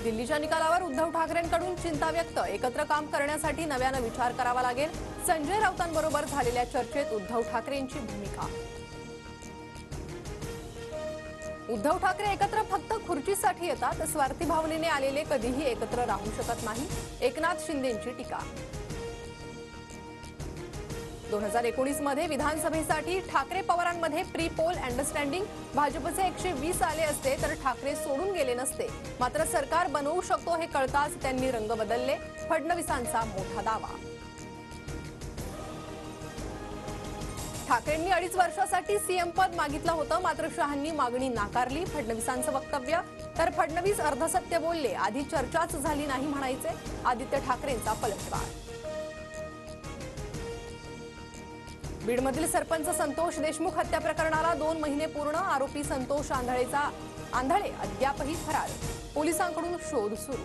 दिल्लीच्या निकालावर उद्धव ठाकरेंकडून चिंता व्यक्त। एकत्र काम करण्यासाठी नव्याने विचार करावा लागेल। संजय राऊतांबरोबर झालेल्या चर्चेत उद्धव ठाकरेंची भूमिका। उद्धव ठाकरे एकत्र फक्त खुर्चीसाठी येतात, स्वार्थी भावनेने आलेले कधीही एकत्र राहू शकत नाही। एकनाथ शिंदेंची टीका। 2019 मध्ये विधानसभेसाठी ठाकरे पवारांमध्ये प्री पोल अंडरस्टँडिंग भाजपचे 120 आले असते तर ठाकरे सोडून गेले नसते। मात्र सरकार बनवू शकतो हे कळताच त्यांनी रंग बदलले। फडणवीसांचा मोठा दावा। ठाकरेंनी 2.5 वर्षासाठी सीएम पद मागितलं होतं, मात्र शहांनी मागणी नाकारली। फडणवीसांचं वक्तव्य। तर फडणवीस अर्धसत्य बोलले, आधी चर्चाच झाली नाही म्हणायचे। आदित्य ठाकरेंचा पलटवार। बीडमधील सरपंच संतोष देशमुख हत्या प्रकरणाला 2 महिने पूर्ण। आरोपी संतोष आंधळे अद्यापही फरार। पोलिसांकडून शोध सुरू।